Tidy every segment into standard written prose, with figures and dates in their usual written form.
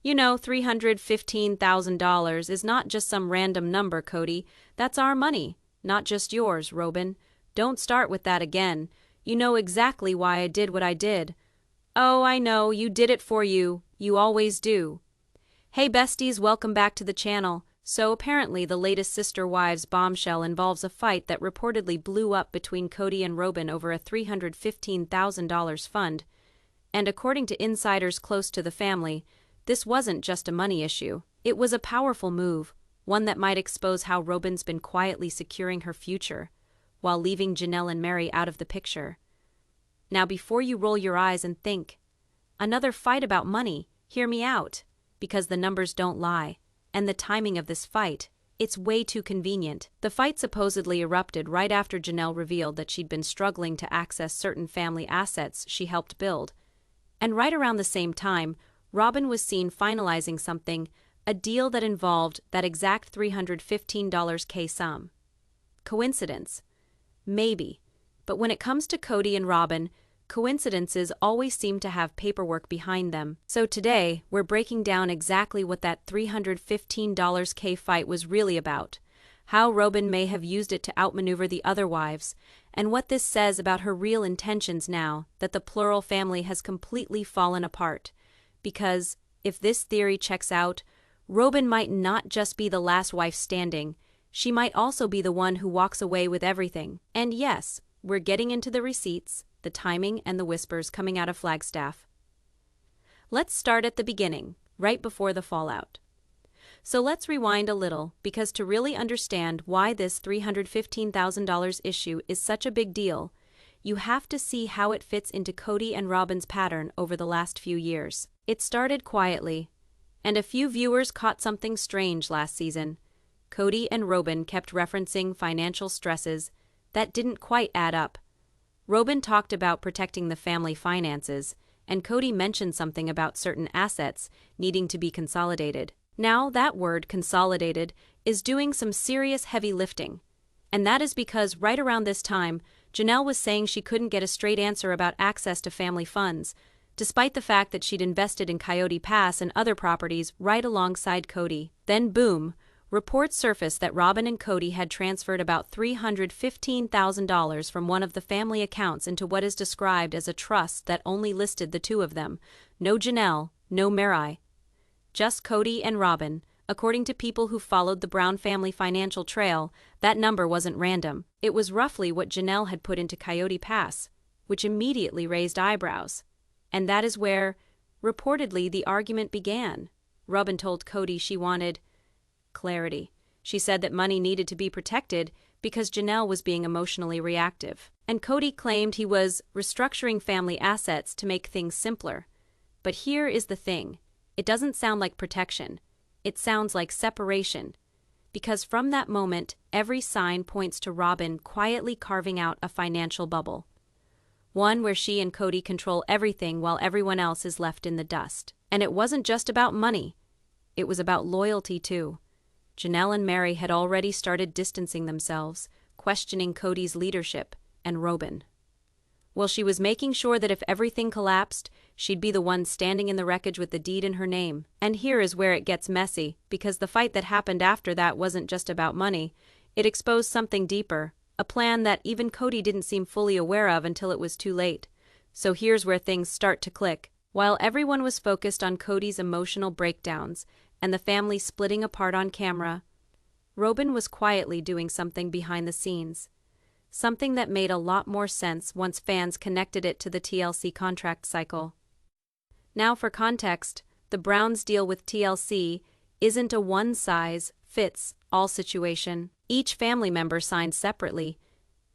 You know, $315,000 is not just some random number, Cody. That's our money, not just yours, Robyn. Don't start with that again. You know exactly why I did what I did. Oh, I know, you did it for you. You always do. Hey besties, welcome back to the channel. So apparently the latest Sister Wives bombshell involves a fight that reportedly blew up between Kody and Robyn over a $315,000 fund. And according to insiders close to the family, this wasn't just a money issue. It was a powerful move, one that might expose how Robyn's been quietly securing her future, while leaving Janelle and Meri out of the picture. Now before you roll your eyes and think, another fight about money, hear me out, because the numbers don't lie, and the timing of this fight, it's way too convenient. The fight supposedly erupted right after Janelle revealed that she'd been struggling to access certain family assets she helped build. And right around the same time, Robyn was seen finalizing something, a deal that involved that exact $315K sum. Coincidence? Maybe. But when it comes to Kody and Robyn, coincidences always seem to have paperwork behind them. So today, we're breaking down exactly what that $315K fight was really about, how Robyn may have used it to outmaneuver the other wives, and what this says about her real intentions now that the plural family has completely fallen apart. Because, if this theory checks out, Robyn might not just be the last wife standing, she might also be the one who walks away with everything. And yes, we're getting into the receipts, the timing, and the whispers coming out of Flagstaff. Let's start at the beginning, right before the fallout. So let's rewind a little, because to really understand why this $315,000 issue is such a big deal, you have to see how it fits into Kody and Robyn's pattern over the last few years. It started quietly, and a few viewers caught something strange last season. Kody and Robyn kept referencing financial stresses that didn't quite add up. Robyn talked about protecting the family finances, and Kody mentioned something about certain assets needing to be consolidated. Now that word, consolidated, is doing some serious heavy lifting. And that is because right around this time, Janelle was saying she couldn't get a straight answer about access to family funds, despite the fact that she'd invested in Coyote Pass and other properties right alongside Kody. Then boom, reports surfaced that Robyn and Kody had transferred about $315,000 from one of the family accounts into what is described as a trust that only listed the two of them. No Janelle, no Meri. Just Kody and Robyn. According to people who followed the Brown family financial trail, that number wasn't random. It was roughly what Janelle had put into Coyote Pass, which immediately raised eyebrows. And that is where, reportedly, the argument began. Robyn told Kody she wanted clarity. She said that money needed to be protected because Janelle was being emotionally reactive. And Kody claimed he was restructuring family assets to make things simpler. But here is the thing. It doesn't sound like protection. It sounds like separation. Because from that moment, every sign points to Robyn quietly carving out a financial bubble. One where she and Kody control everything while everyone else is left in the dust. And it wasn't just about money. It was about loyalty too. Janelle and Meri had already started distancing themselves, questioning Kody's leadership, and Robyn. Well, she was making sure that if everything collapsed, she'd be the one standing in the wreckage with the deed in her name. And here is where it gets messy, because the fight that happened after that wasn't just about money. It exposed something deeper, a plan that even Kody didn't seem fully aware of until it was too late. So here's where things start to click. While everyone was focused on Kody's emotional breakdowns and the family splitting apart on camera, Robyn was quietly doing something behind the scenes. Something that made a lot more sense once fans connected it to the TLC contract cycle. Now for context, the Browns' deal with TLC isn't a one-size-fits-all situation. Each family member signed separately,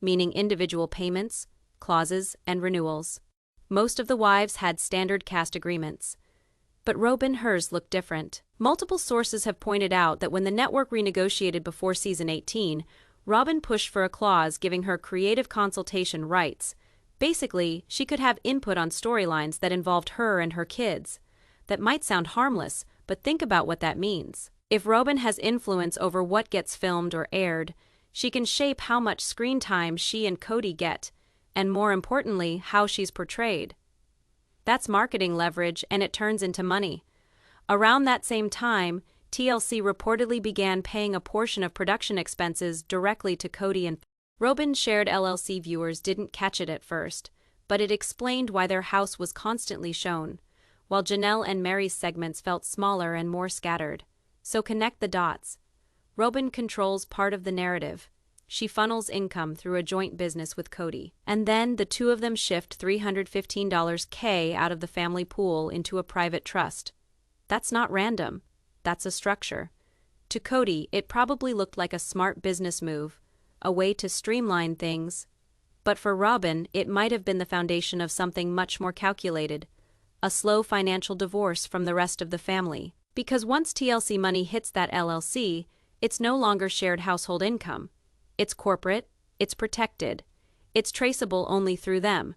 meaning individual payments, clauses, and renewals. Most of the wives had standard cast agreements. But Robyn, hers looked different. Multiple sources have pointed out that when the network renegotiated before season 18, Robyn pushed for a clause giving her creative consultation rights. Basically, she could have input on storylines that involved her and her kids. That might sound harmless, but think about what that means. If Robyn has influence over what gets filmed or aired, she can shape how much screen time she and Kody get, and more importantly, how she's portrayed. That's marketing leverage, and it turns into money. Around that same time, TLC reportedly began paying a portion of production expenses directly to Cody and Robyn. Shared LLC viewers didn't catch it at first, but it explained why their house was constantly shown, while Janelle and Meri's segments felt smaller and more scattered. So connect the dots. Robyn controls part of the narrative. She funnels income through a joint business with Cody. And then the two of them shift $315K out of the family pool into a private trust. That's not random. That's a structure. To Cody, it probably looked like a smart business move, a way to streamline things. But for Robyn, it might have been the foundation of something much more calculated, a slow financial divorce from the rest of the family. Because once TLC money hits that LLC, it's no longer shared household income. It's corporate, it's protected, it's traceable only through them.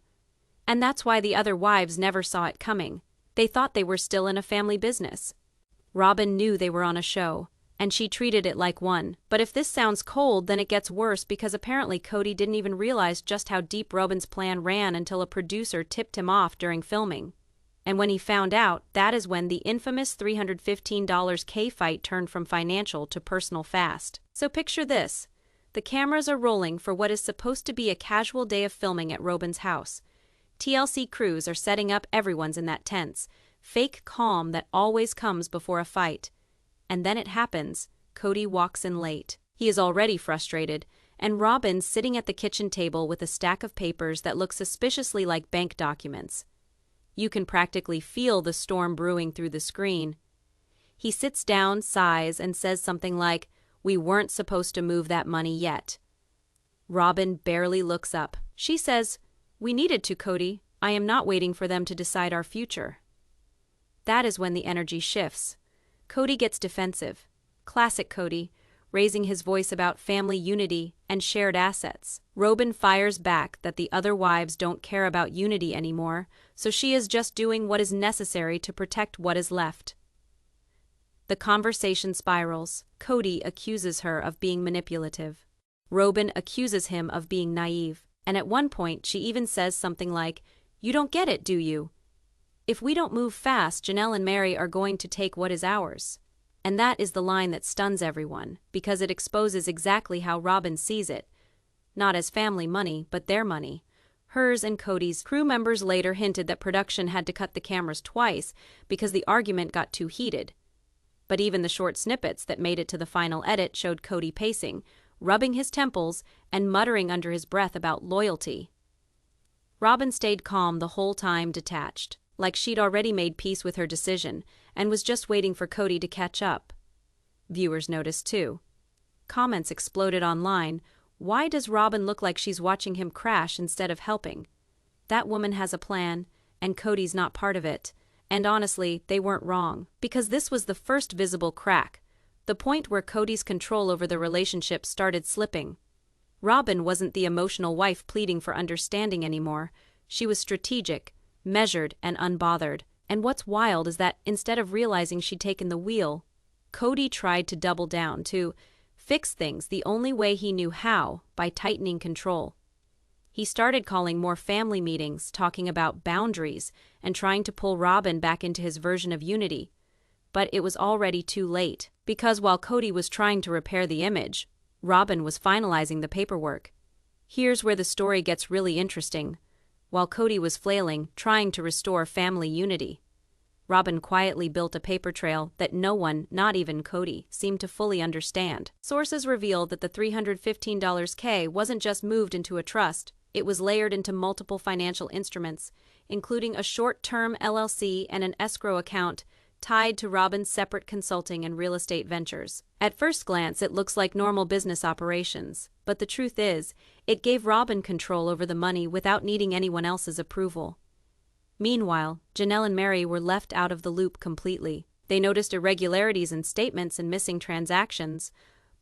And that's why the other wives never saw it coming. They thought they were still in a family business. Robyn knew they were on a show, and she treated it like one. But if this sounds cold, then it gets worse, because apparently Cody didn't even realize just how deep Robyn's plan ran until a producer tipped him off during filming. And when he found out, that is when the infamous $315K fight turned from financial to personal fast. So picture this. The cameras are rolling for what is supposed to be a casual day of filming at Robyn's house. TLC crews are setting up. Everyone's in that tense, fake calm that always comes before a fight. And then it happens. Cody walks in late. He is already frustrated, and Robyn's sitting at the kitchen table with a stack of papers that look suspiciously like bank documents. You can practically feel the storm brewing through the screen. He sits down, sighs, and says something like, "We weren't supposed to move that money yet." Robyn barely looks up. She says, "We needed to, Cody. I am not waiting for them to decide our future." That is when the energy shifts. Cody gets defensive. Classic Cody, raising his voice about family unity and shared assets. Robyn fires back that the other wives don't care about unity anymore, so she is just doing what is necessary to protect what is left. The conversation spirals. Cody accuses her of being manipulative. Robyn accuses him of being naive, and at one point she even says something like, "You don't get it, do you? If we don't move fast, Janelle and Meri are going to take what is ours." And that is the line that stuns everyone, because it exposes exactly how Robyn sees it. Not as family money, but their money. Hers and Cody's. Crew members later hinted that production had to cut the cameras twice because the argument got too heated. But even the short snippets that made it to the final edit showed Cody pacing, rubbing his temples, and muttering under his breath about loyalty. Robyn stayed calm the whole time, detached, like she'd already made peace with her decision and was just waiting for Cody to catch up. Viewers noticed too. Comments exploded online. Why does Robyn look like she's watching him crash instead of helping? That woman has a plan, and Cody's not part of it. And honestly, they weren't wrong, because this was the first visible crack, the point where Cody's control over the relationship started slipping. Robyn wasn't the emotional wife pleading for understanding anymore. She was strategic, measured, and unbothered. And what's wild is that instead of realizing she'd taken the wheel, Cody tried to double down, to fix things the only way he knew how, by tightening control. He started calling more family meetings, talking about boundaries, and trying to pull Robyn back into his version of unity. But it was already too late, because while Cody was trying to repair the image, Robyn was finalizing the paperwork. Here's where the story gets really interesting. While Cody was flailing, trying to restore family unity, Robyn quietly built a paper trail that no one, not even Cody, seemed to fully understand. Sources revealed that the $315K wasn't just moved into a trust. It was layered into multiple financial instruments, including a short-term LLC and an escrow account tied to Robyn's separate consulting and real estate ventures. At first glance, it looks like normal business operations, but the truth is, it gave Robyn control over the money without needing anyone else's approval. Meanwhile, Janelle and Meri were left out of the loop completely. They noticed irregularities in statements and missing transactions,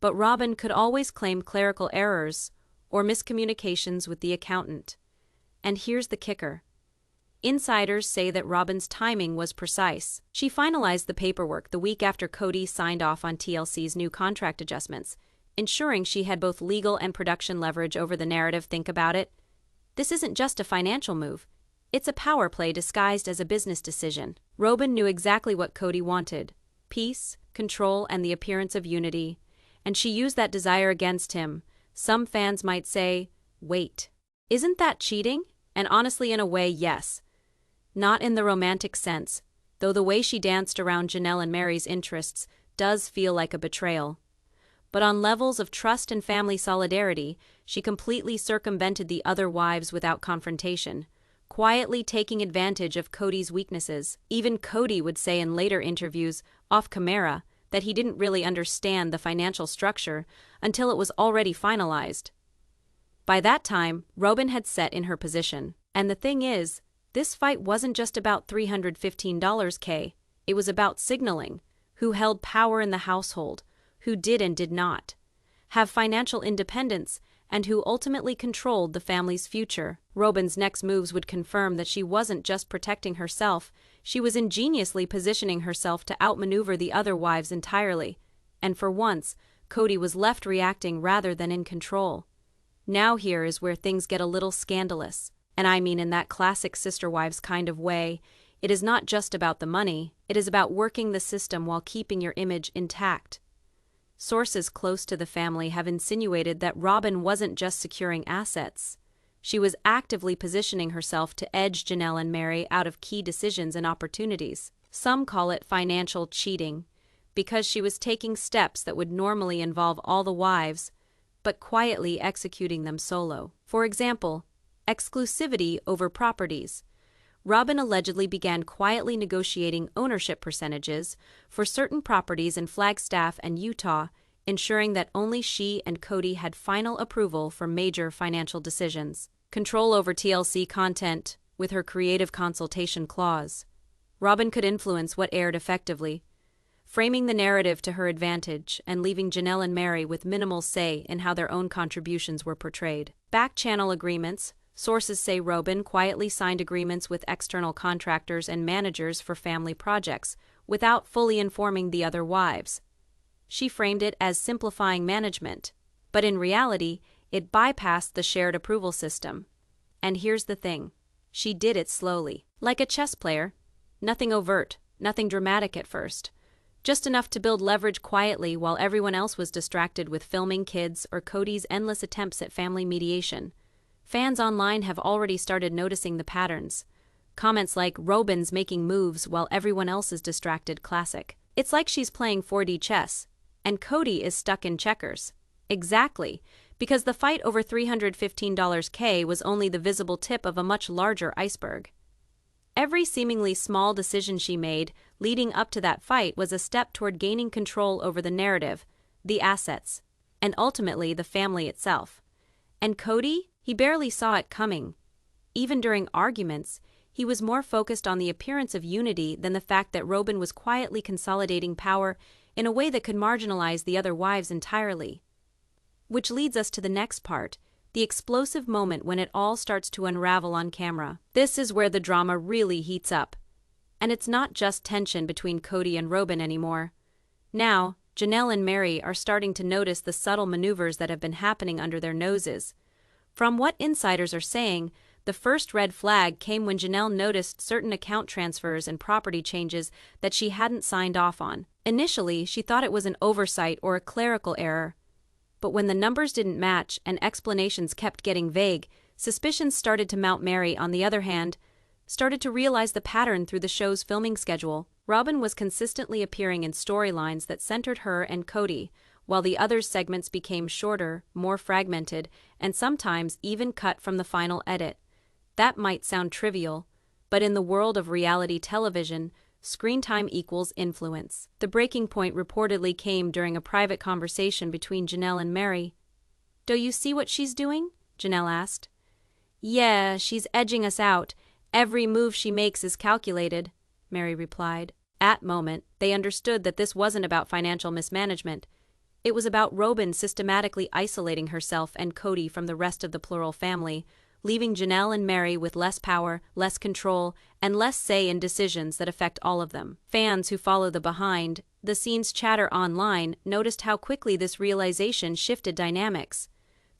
but Robyn could always claim clerical errors or miscommunications with the accountant. And here's the kicker. Insiders say that Robyn's timing was precise. She finalized the paperwork the week after Cody signed off on TLC's new contract adjustments, ensuring she had both legal and production leverage over the narrative. Think about it. This isn't just a financial move. It's a power play disguised as a business decision. Robyn knew exactly what Cody wanted: peace, control, and the appearance of unity. And she used that desire against him. Some fans might say, wait, isn't that cheating? And honestly, in a way, yes. Not in the romantic sense, though the way she danced around Janelle and Meri's interests does feel like a betrayal. But on levels of trust and family solidarity, she completely circumvented the other wives without confrontation, quietly taking advantage of Cody's weaknesses. Even Cody would say in later interviews, off camera, that he didn't really understand the financial structure until it was already finalized. By that time, Robyn had set in her position. And the thing is, this fight wasn't just about $315K, it was about signaling who held power in the household, who did and did not have financial independence, and who ultimately controlled the family's future. Robyn's next moves would confirm that she wasn't just protecting herself, she was ingeniously positioning herself to outmaneuver the other wives entirely. And for once, Cody was left reacting rather than in control. Now here is where things get a little scandalous. And I mean in that classic sister wives kind of way. It is not just about the money, it is about working the system while keeping your image intact. Sources close to the family have insinuated that Robyn wasn't just securing assets. She was actively positioning herself to edge Janelle and Meri out of key decisions and opportunities. Some call it financial cheating, because she was taking steps that would normally involve all the wives, but quietly executing them solo. For example, exclusivity over properties. Robyn allegedly began quietly negotiating ownership percentages for certain properties in Flagstaff and Utah, ensuring that only she and Cody had final approval for major financial decisions. Control over TLC content with her creative consultation clause. Robyn could influence what aired effectively, framing the narrative to her advantage and leaving Janelle and Meri with minimal say in how their own contributions were portrayed. Back-channel agreements. Sources say Robyn quietly signed agreements with external contractors and managers for family projects, without fully informing the other wives. She framed it as simplifying management, but in reality, it bypassed the shared approval system. And here's the thing, she did it slowly. Like a chess player, nothing overt, nothing dramatic at first. Just enough to build leverage quietly while everyone else was distracted with filming kids or Cody's endless attempts at family mediation. Fans online have already started noticing the patterns. Comments like "Robyn's making moves while everyone else is distracted" classic. It's like she's playing 4D chess, and Cody is stuck in checkers. Exactly, because the fight over $315K was only the visible tip of a much larger iceberg. Every seemingly small decision she made leading up to that fight was a step toward gaining control over the narrative, the assets, and ultimately the family itself. And Cody? He barely saw it coming. Even during arguments, he was more focused on the appearance of unity than the fact that Robyn was quietly consolidating power in a way that could marginalize the other wives entirely. Which leads us to the next part, the explosive moment when it all starts to unravel on camera. This is where the drama really heats up. And it's not just tension between Cody and Robyn anymore. Now, Janelle and Meri are starting to notice the subtle maneuvers that have been happening under their noses. From what insiders are saying, the first red flag came when Janelle noticed certain account transfers and property changes that she hadn't signed off on. Initially, she thought it was an oversight or a clerical error. But when the numbers didn't match and explanations kept getting vague, suspicions started to mount. Meri, on the other hand, started to realize the pattern through the show's filming schedule. Robyn was consistently appearing in storylines that centered her and Cody, while the other segments became shorter, more fragmented, and sometimes even cut from the final edit. That might sound trivial, but in the world of reality television, screen time equals influence. The breaking point reportedly came during a private conversation between Janelle and Meri. "Do you see what she's doing?" Janelle asked. "Yeah, she's edging us out. Every move she makes is calculated," Meri replied. At moment, they understood that this wasn't about financial mismanagement. It was about Robyn systematically isolating herself and Cody from the rest of the plural family, leaving Janelle and Meri with less power, less control, and less say in decisions that affect all of them. Fans who follow the behind-the-scenes chatter online noticed how quickly this realization shifted dynamics.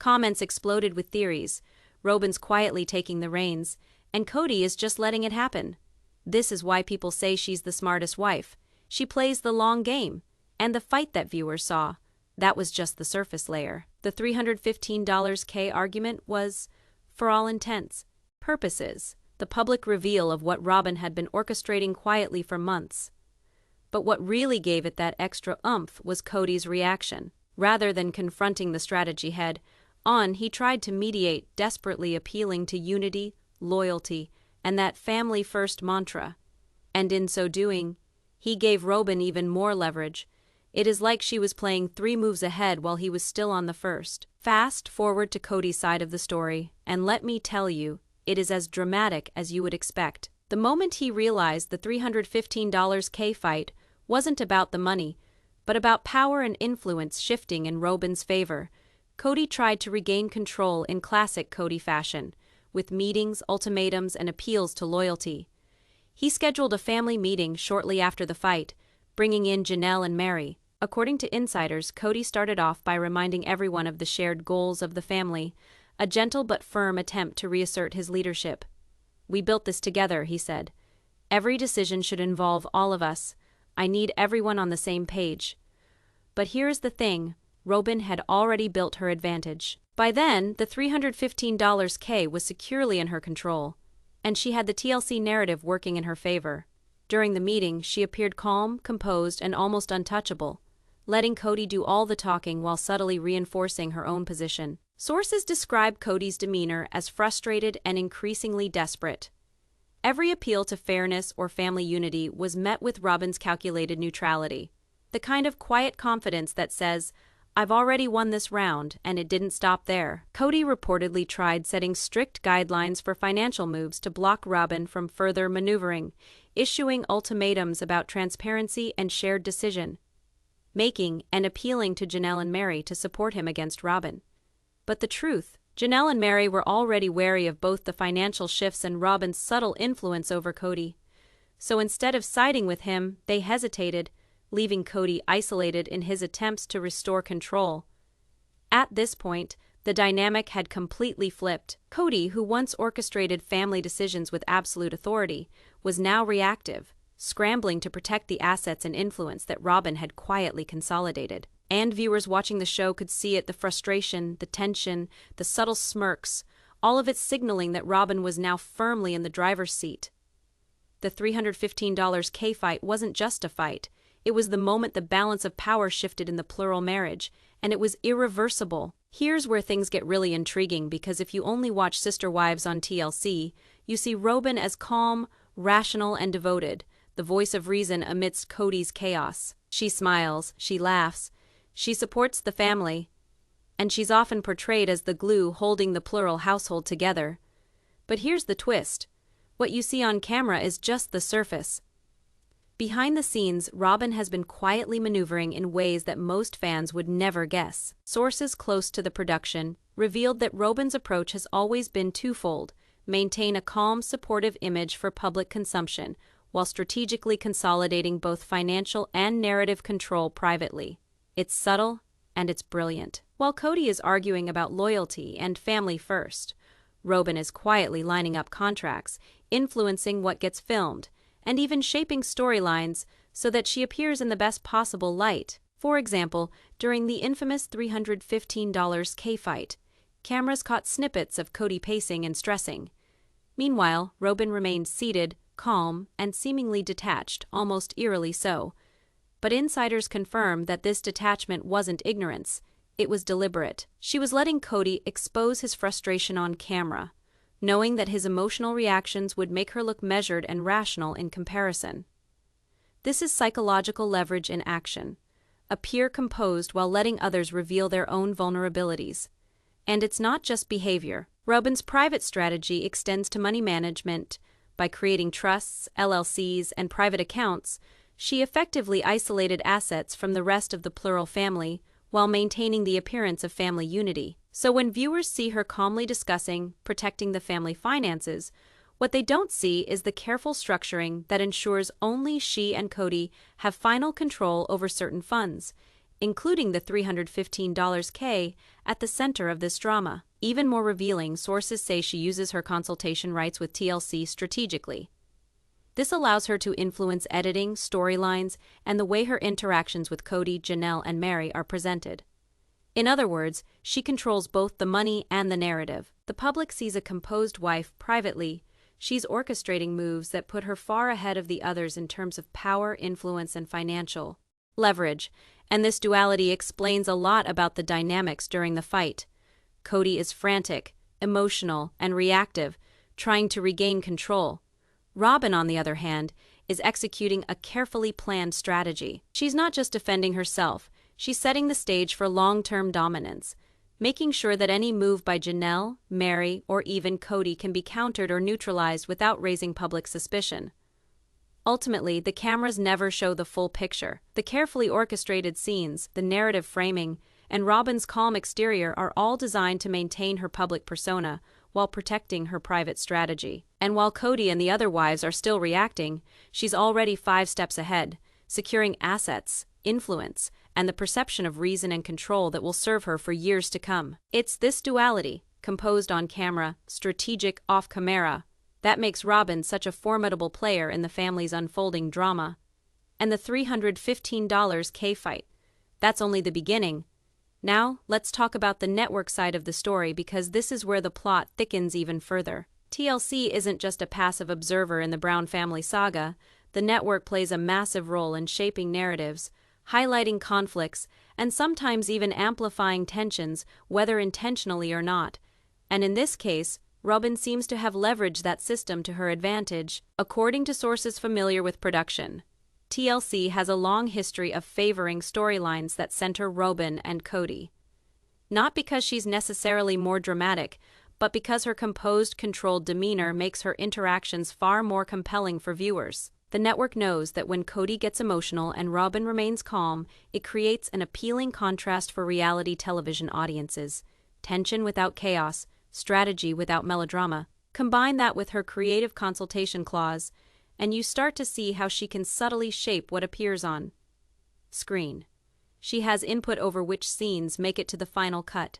Comments exploded with theories, Robyn's quietly taking the reins, and Cody is just letting it happen. This is why people say she's the smartest wife. She plays the long game. And the fight that viewers saw, that was just the surface layer. The $315K argument was, for all intents, purposes, the public reveal of what Robyn had been orchestrating quietly for months. But what really gave it that extra oomph was Cody's reaction. Rather than confronting the strategy head-on, he tried to mediate, desperately appealing to unity, loyalty, and that family-first mantra. And in so doing, he gave Robyn even more leverage. It is like she was playing 3 moves ahead while he was still on the first. Fast forward to Cody's side of the story, and let me tell you, it is as dramatic as you would expect. The moment he realized the $315K fight wasn't about the money, but about power and influence shifting in Robyn's favor, Cody tried to regain control in classic Cody fashion, with meetings, ultimatums, and appeals to loyalty. He scheduled a family meeting shortly after the fight, bringing in Janelle and Meri. According to insiders, Cody started off by reminding everyone of the shared goals of the family, a gentle but firm attempt to reassert his leadership. "We built this together," he said. "Every decision should involve all of us. I need everyone on the same page." But here's the thing, Robyn had already built her advantage. By then, the $315K was securely in her control, and she had the TLC narrative working in her favor. During the meeting, she appeared calm, composed, and almost untouchable, letting Cody do all the talking while subtly reinforcing her own position. Sources describe Cody's demeanor as frustrated and increasingly desperate. Every appeal to fairness or family unity was met with Robyn's calculated neutrality, the kind of quiet confidence that says, "I've already won this round," and it didn't stop there. Cody reportedly tried setting strict guidelines for financial moves to block Robyn from further maneuvering, issuing ultimatums about transparency and shared decision-making, and appealing to Janelle and Meri to support him against Robyn. But the truth, Janelle and Meri were already wary of both the financial shifts and Robyn's subtle influence over Cody. So instead of siding with him, they hesitated, leaving Cody isolated in his attempts to restore control. At this point, the dynamic had completely flipped. Cody, who once orchestrated family decisions with absolute authority, was now reactive, scrambling to protect the assets and influence that Robyn had quietly consolidated. And viewers watching the show could see it, the frustration, the tension, the subtle smirks, all of it signaling that Robyn was now firmly in the driver's seat. The $315K fight wasn't just a fight. It was the moment the balance of power shifted in the plural marriage, and it was irreversible. Here's where things get really intriguing, because if you only watch Sister Wives on TLC, you see Robyn as calm, rational, and devoted, the voice of reason amidst Cody's chaos. She smiles, she laughs, she supports the family, and she's often portrayed as the glue holding the plural household together. But here's the twist. What you see on camera is just the surface. Behind the scenes, Robyn has been quietly maneuvering in ways that most fans would never guess. Sources close to the production revealed that Robyn's approach has always been twofold: maintain a calm, supportive image for public consumption, while strategically consolidating both financial and narrative control privately. It's subtle, and it's brilliant. While Cody is arguing about loyalty and family first, Robyn is quietly lining up contracts, influencing what gets filmed, and even shaping storylines so that she appears in the best possible light. For example, during the infamous $315K fight, cameras caught snippets of Cody pacing and stressing. Meanwhile, Robyn remained seated, calm, and seemingly detached, almost eerily so. But insiders confirm that this detachment wasn't ignorance, it was deliberate. She was letting Cody expose his frustration on camera, knowing that his emotional reactions would make her look measured and rational in comparison. This is psychological leverage in action. Appear composed while letting others reveal their own vulnerabilities. And it's not just behavior. Robyn's private strategy extends to money management. By creating trusts, LLCs, and private accounts, she effectively isolated assets from the rest of the plural family while maintaining the appearance of family unity. So when viewers see her calmly discussing protecting the family finances, what they don't see is the careful structuring that ensures only she and Cody have final control over certain funds. including the $315K at the center of this drama. Even more revealing, sources say she uses her consultation rights with TLC strategically. This allows her to influence editing, storylines, and the way her interactions with Kody, Janelle, and Meri are presented. In other words, she controls both the money and the narrative. The public sees a composed wife privately. She's orchestrating moves that put her far ahead of the others in terms of power, influence, and financial leverage, and this duality explains a lot about the dynamics during the fight. Kody is frantic, emotional, and reactive, trying to regain control. Robyn, on the other hand, is executing a carefully planned strategy. She's not just defending herself, she's setting the stage for long-term dominance, making sure that any move by Janelle, Meri, or even Kody can be countered or neutralized without raising public suspicion. Ultimately, the cameras never show the full picture. The carefully orchestrated scenes, the narrative framing, and Robyn's calm exterior are all designed to maintain her public persona while protecting her private strategy. And while Kody and the other wives are still reacting, she's already 5 steps ahead, securing assets, influence, and the perception of reason and control that will serve her for years to come. It's this duality, composed on camera, strategic off camera, that makes Robyn such a formidable player in the family's unfolding drama. And the $315K fight, that's only the beginning. Now, let's talk about the network side of the story because this is where the plot thickens even further. TLC isn't just a passive observer in the Brown family saga. The network plays a massive role in shaping narratives, highlighting conflicts, and sometimes even amplifying tensions, whether intentionally or not. And in this case, Robyn seems to have leveraged that system to her advantage. According to sources familiar with production, TLC has a long history of favoring storylines that center Robyn and Kody. Not because she's necessarily more dramatic, but because her composed, controlled demeanor makes her interactions far more compelling for viewers. The network knows that when Kody gets emotional and Robyn remains calm, it creates an appealing contrast for reality television audiences. Tension without chaos, strategy without melodrama. Combine that with her creative consultation clause, and you start to see how she can subtly shape what appears on screen. She has input over which scenes make it to the final cut,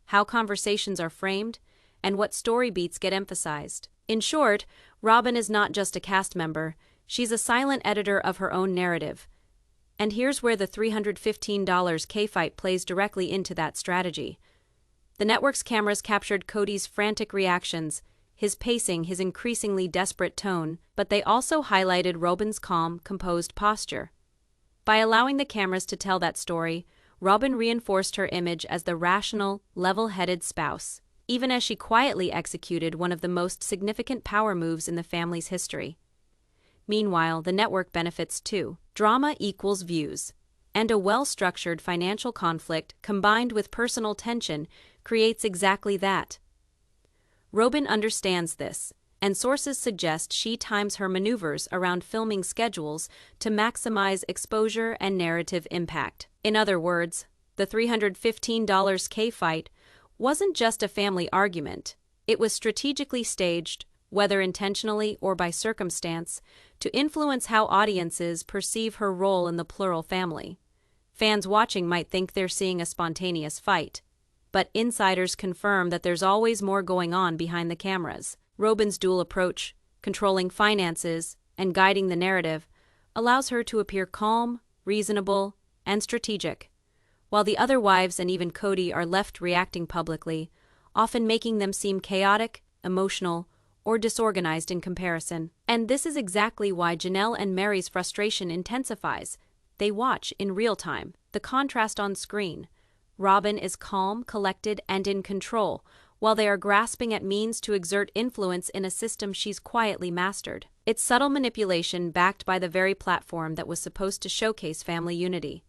how conversations are framed, and what story beats get emphasized. In short, Robyn is not just a cast member, she's a silent editor of her own narrative. And here's where the $315K fight plays directly into that strategy. The network's cameras captured Kody's frantic reactions, his pacing, his increasingly desperate tone, but they also highlighted Robyn's calm, composed posture. By allowing the cameras to tell that story, Robyn reinforced her image as the rational, level-headed spouse, even as she quietly executed one of the most significant power moves in the family's history. Meanwhile, the network benefits too. Drama equals views, and a well-structured financial conflict combined with personal tension creates exactly that. Robyn understands this, and sources suggest she times her maneuvers around filming schedules to maximize exposure and narrative impact. In other words, the $315K fight wasn't just a family argument. It was strategically staged, whether intentionally or by circumstance, to influence how audiences perceive her role in the plural family. Fans watching might think they're seeing a spontaneous fight, but insiders confirm that there's always more going on behind the cameras. Robyn's dual approach, controlling finances and guiding the narrative, allows her to appear calm, reasonable, and strategic, while the other wives and even Kody are left reacting publicly, often making them seem chaotic, emotional, or disorganized in comparison. And this is exactly why Janelle and Meri's frustration intensifies. They watch in real time. The contrast on screen. Robyn is calm, collected, and in control, while they are grasping at means to exert influence in a system she's quietly mastered. It's subtle manipulation backed by the very platform that was supposed to showcase family unity.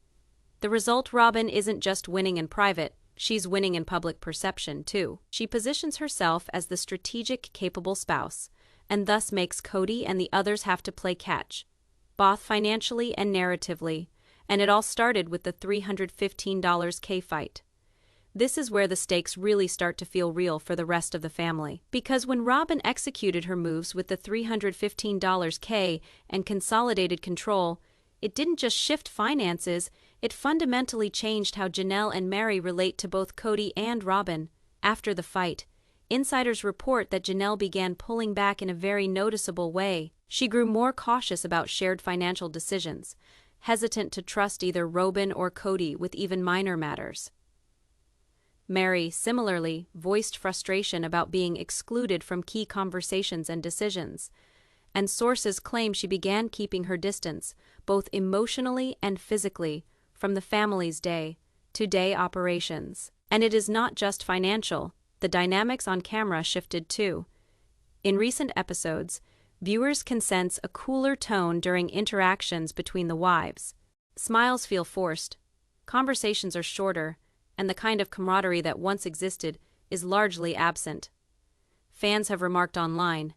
The result, Robyn isn't just winning in private, she's winning in public perception too. She positions herself as the strategic, capable spouse, and thus makes Kody and the others have to play catch, both financially and narratively. And it all started with the $315K fight. This is where the stakes really start to feel real for the rest of the family. Because when Robyn executed her moves with the $315K and consolidated control, it didn't just shift finances, it fundamentally changed how Janelle and Meri relate to both Kody and Robyn. After the fight, insiders report that Janelle began pulling back in a very noticeable way. She grew more cautious about shared financial decisions, hesitant to trust either Robyn or Kody with even minor matters. Meri, similarly, voiced frustration about being excluded from key conversations and decisions, and sources claim she began keeping her distance, both emotionally and physically, from the family's day-to-day operations. And it is not just financial, the dynamics on camera shifted too. In recent episodes, viewers can sense a cooler tone during interactions between the wives. Smiles feel forced, conversations are shorter, and the kind of camaraderie that once existed is largely absent. Fans have remarked online,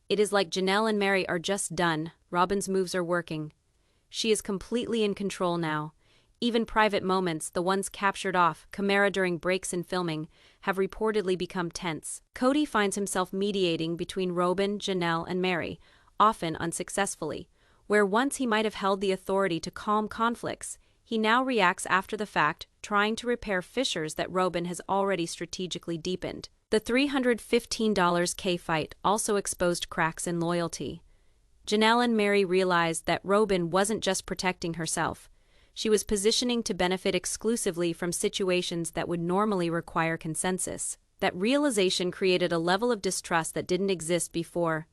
"It is like Janelle and Meri are just done, Robyn's moves are working. She is completely in control now. Even private moments, the ones captured off camera during breaks in filming, have reportedly become tense." Kody finds himself mediating between Robyn, Janelle, and Meri, often unsuccessfully. Where once he might have held the authority to calm conflicts, he now reacts after the fact, trying to repair fissures that Robyn has already strategically deepened. The $315K fight also exposed cracks in loyalty. Janelle and Meri realized that Robyn wasn't just protecting herself. She was positioning to benefit exclusively from situations that would normally require consensus. That realization created a level of distrust that didn't exist before,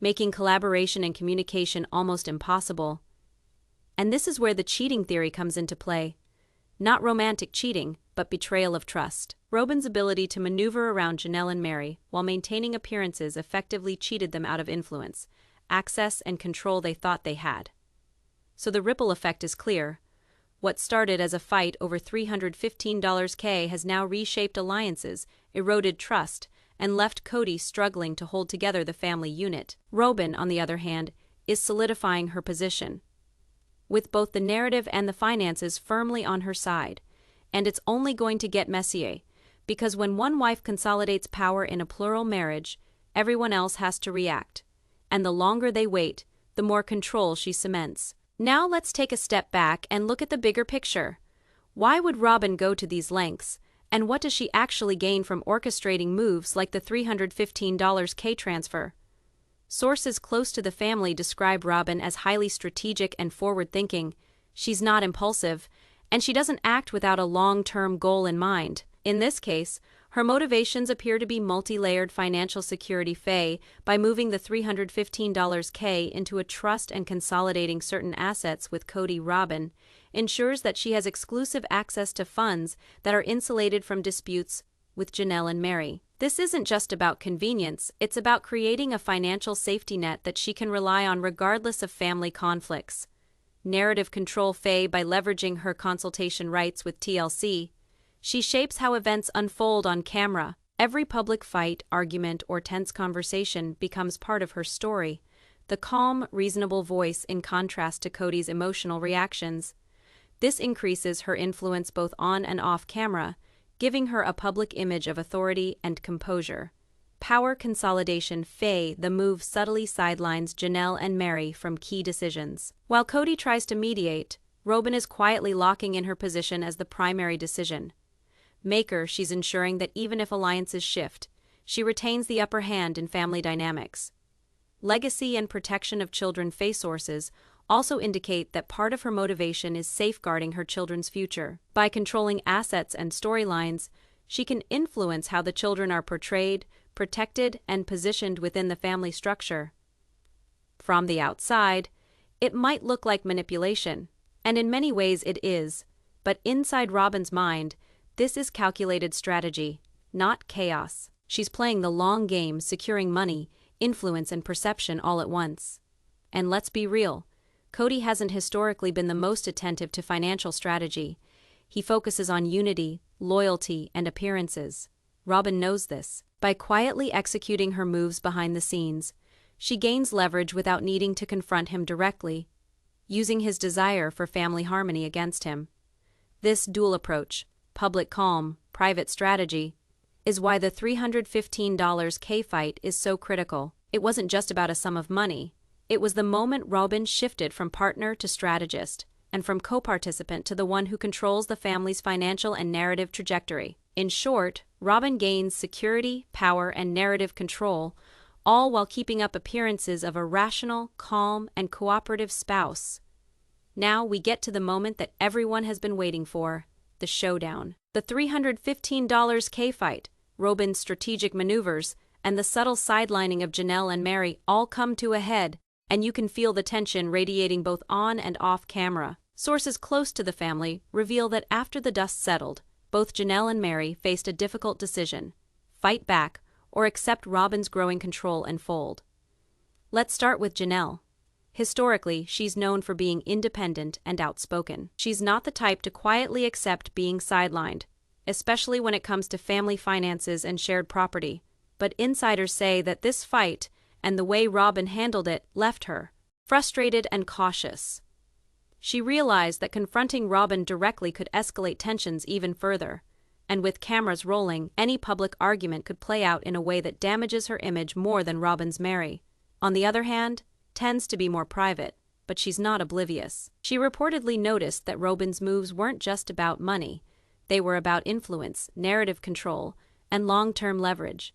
making collaboration and communication almost impossible. And this is where the cheating theory comes into play. Not romantic cheating, but betrayal of trust. Robyn's ability to maneuver around Janelle and Meri while maintaining appearances effectively cheated them out of influence, access, and control they thought they had. So the ripple effect is clear. What started as a fight over $315K has now reshaped alliances, eroded trust, and left Kody struggling to hold together the family unit. Robyn, on the other hand, is solidifying her position, with both the narrative and the finances firmly on her side. And it's only going to get messier, because when one wife consolidates power in a plural marriage, everyone else has to react. And the longer they wait, the more control she cements. Now let's take a step back and look at the bigger picture. Why would Robyn go to these lengths, and what does she actually gain from orchestrating moves like the $315K transfer? Sources close to the family describe Robyn as highly strategic and forward-thinking. She's not impulsive, and she doesn't act without a long-term goal in mind. In this case, her motivations appear to be multi-layered financial security. By moving the $315K into a trust and consolidating certain assets with Kody, Robyn ensures that she has exclusive access to funds that are insulated from disputes with Janelle and Meri. This isn't just about convenience, it's about creating a financial safety net that she can rely on regardless of family conflicts. Narrative control. By leveraging her consultation rights with TLC, she shapes how events unfold on camera. Every public fight, argument, or tense conversation becomes part of her story, the calm, reasonable voice in contrast to Kody's emotional reactions. This increases her influence both on and off camera, giving her a public image of authority and composure. Power consolidation. The move subtly sidelines Janelle and Meri from key decisions. While Kody tries to mediate, Robyn is quietly locking in her position as the primary decision maker. She's ensuring that even if alliances shift, she retains the upper hand in family dynamics. Legacy and protection of children. Sources also indicate that part of her motivation is safeguarding her children's future. By controlling assets and storylines, she can influence how the children are portrayed, protected, and positioned within the family structure. From the outside, it might look like manipulation, and in many ways it is, but inside Robyn's mind, this is calculated strategy, not chaos. She's playing the long game, securing money, influence, and perception all at once. And let's be real, Kody hasn't historically been the most attentive to financial strategy. He focuses on unity, loyalty, and appearances. Robyn knows this. By quietly executing her moves behind the scenes, she gains leverage without needing to confront him directly, using his desire for family harmony against him. This dual approach, public calm, private strategy, is why the $315K fight is so critical. It wasn't just about a sum of money. It was the moment Robyn shifted from partner to strategist, and from co-participant to the one who controls the family's financial and narrative trajectory. In short, Robyn gains security, power, and narrative control, all while keeping up appearances of a rational, calm, and cooperative spouse. Now we get to the moment that everyone has been waiting for, the showdown. The $315 K-fight, Robyn's strategic maneuvers, and the subtle sidelining of Janelle and Meri all come to a head, and you can feel the tension radiating both on and off camera. Sources close to the family reveal that after the dust settled, both Janelle and Meri faced a difficult decision: fight back or accept Robyn's growing control and fold. Let's start with Janelle. Historically, she's known for being independent and outspoken. She's not the type to quietly accept being sidelined, especially when it comes to family finances and shared property. But insiders say that this fight and the way Robyn handled it left her frustrated and cautious. She realized that confronting Robyn directly could escalate tensions even further, and with cameras rolling, any public argument could play out in a way that damages her image more than Robyn's Meri. On the other hand, tends to be more private, but she's not oblivious. She reportedly noticed that Robyn's moves weren't just about money. They were about influence, narrative control, and long-term leverage.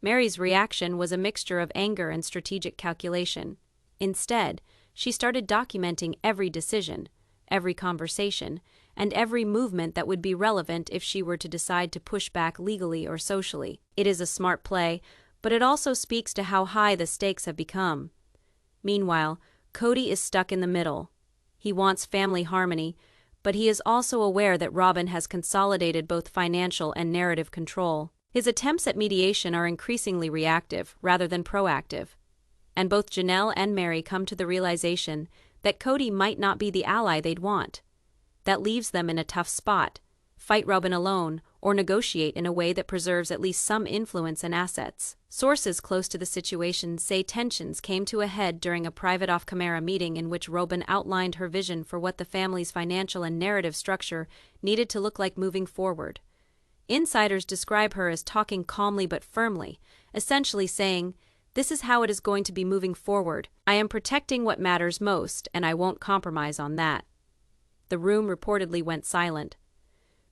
Meri's reaction was a mixture of anger and strategic calculation. Instead, she started documenting every decision, every conversation, and every movement that would be relevant if she were to decide to push back legally or socially. It is a smart play, but it also speaks to how high the stakes have become. Meanwhile, Cody is stuck in the middle. He wants family harmony, but he is also aware that Robyn has consolidated both financial and narrative control. His attempts at mediation are increasingly reactive rather than proactive, and both Janelle and Meri come to the realization that Cody might not be the ally they'd want. That leaves them in a tough spot: fight Robyn alone or negotiate in a way that preserves at least some influence and assets. Sources close to the situation say tensions came to a head during a private off-camera meeting in which Robyn outlined her vision for what the family's financial and narrative structure needed to look like moving forward. Insiders describe her as talking calmly but firmly, essentially saying, "This is how it is going to be moving forward. I am protecting what matters most, and I won't compromise on that." The room reportedly went silent.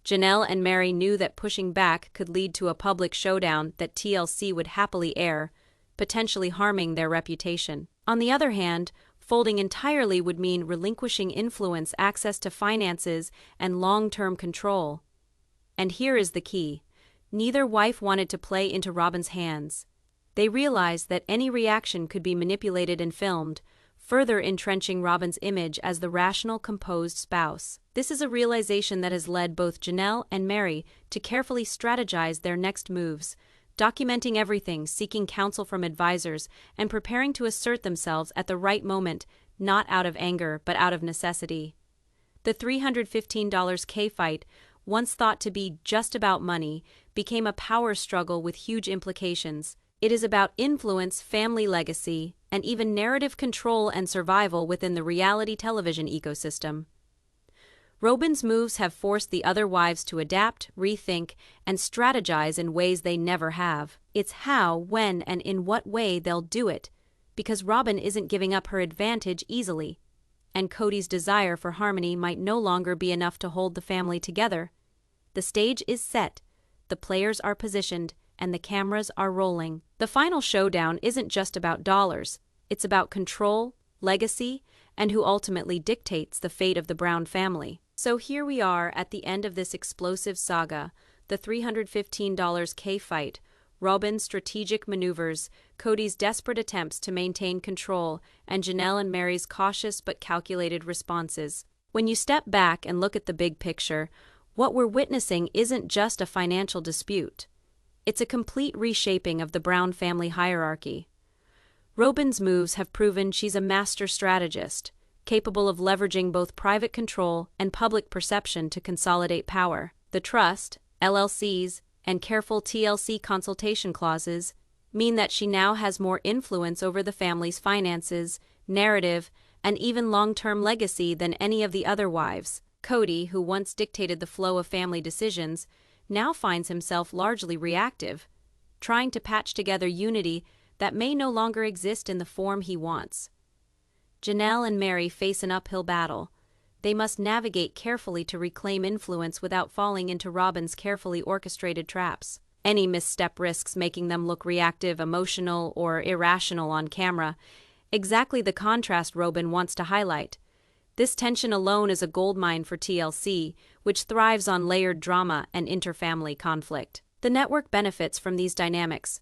Janelle and Meri knew that pushing back could lead to a public showdown that TLC would happily air, potentially harming their reputation. On the other hand, folding entirely would mean relinquishing influence, access to finances, and long-term control. And here is the key: neither wife wanted to play into Robyn's hands. They realized that any reaction could be manipulated and filmed, further entrenching Robyn's image as the rational, composed spouse. This is a realization that has led both Janelle and Meri to carefully strategize their next moves, documenting everything, seeking counsel from advisors, and preparing to assert themselves at the right moment, not out of anger, but out of necessity. The $315 K-fight, once thought to be just about money, became a power struggle with huge implications. It is about influence, family legacy, and even narrative control and survival within the reality television ecosystem. Robyn's moves have forced the other wives to adapt, rethink, and strategize in ways they never have. It's how, when, and in what way they'll do it, because Robyn isn't giving up her advantage easily, and Cody's desire for harmony might no longer be enough to hold the family together. The stage is set, the players are positioned, and the cameras are rolling. The final showdown isn't just about dollars. It's about control, legacy, and who ultimately dictates the fate of the Brown family. So here we are at the end of this explosive saga: the $315 K-fight, Robyn's strategic maneuvers, Cody's desperate attempts to maintain control, and Janelle and Meri's cautious but calculated responses. When you step back and look at the big picture, what we're witnessing isn't just a financial dispute. It's a complete reshaping of the Brown family hierarchy. Robyn's moves have proven she's a master strategist, capable of leveraging both private control and public perception to consolidate power. The trust, LLCs, and careful TLC consultation clauses mean that she now has more influence over the family's finances, narrative, and even long-term legacy than any of the other wives. Cody, who once dictated the flow of family decisions, now finds himself largely reactive, trying to patch together unity that may no longer exist in the form he wants. Janelle and Meri face an uphill battle. They must navigate carefully to reclaim influence without falling into Robyn's carefully orchestrated traps. Any misstep risks making them look reactive, emotional, or irrational on camera, exactly the contrast Robyn wants to highlight. This tension alone is a goldmine for TLC, which thrives on layered drama and interfamily conflict. The network benefits from these dynamics,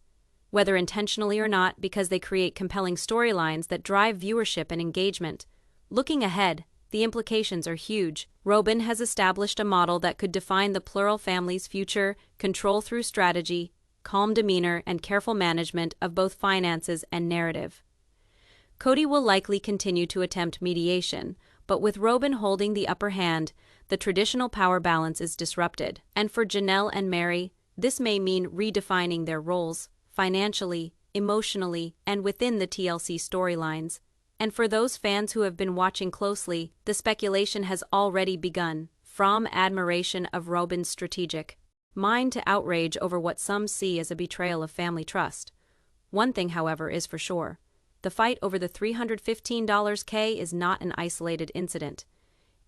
whether intentionally or not, because they create compelling storylines that drive viewership and engagement. Looking ahead, the implications are huge. Robyn has established a model that could define the plural family's future: control through strategy, calm demeanor, and careful management of both finances and narrative. Cody will likely continue to attempt mediation, but with Robyn holding the upper hand, the traditional power balance is disrupted. And for Janelle and Meri, this may mean redefining their roles, financially, emotionally, and within the TLC storylines. And for those fans who have been watching closely, the speculation has already begun, from admiration of Robyn's strategic mind to outrage over what some see as a betrayal of family trust. One thing, however, is for sure. The fight over the $315K is not an isolated incident.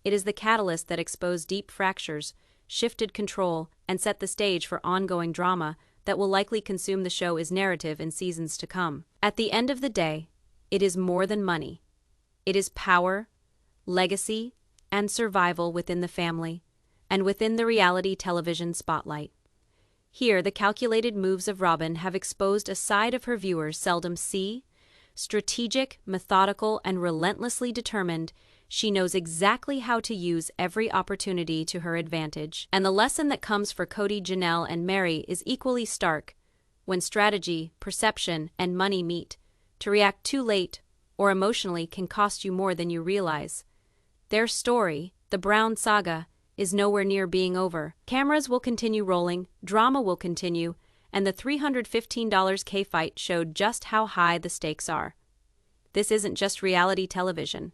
It is the catalyst that exposed deep fractures, shifted control, and set the stage for ongoing drama that will likely consume the show's narrative in seasons to come. At the end of the day, it is more than money. It is power, legacy, and survival within the family, and within the reality television spotlight. Here, the calculated moves of Robyn have exposed a side of her viewers seldom see. Strategic, methodical, and relentlessly determined, she knows exactly how to use every opportunity to her advantage. And the lesson that comes for Cody, Janelle, and Meri is equally stark. When strategy, perception, and money meet, to react too late or emotionally can cost you more than you realize. Their story, the Brown saga, is nowhere near being over. Cameras will continue rolling, drama will continue, and the $315K fight showed just how high the stakes are. This isn't just reality television.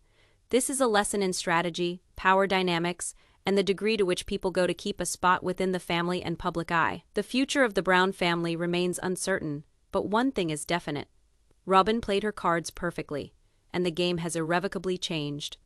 This is a lesson in strategy, power dynamics, and the degree to which people go to keep a spot within the family and public eye. The future of the Brown family remains uncertain, but one thing is definite. Robyn played her cards perfectly, and the game has irrevocably changed.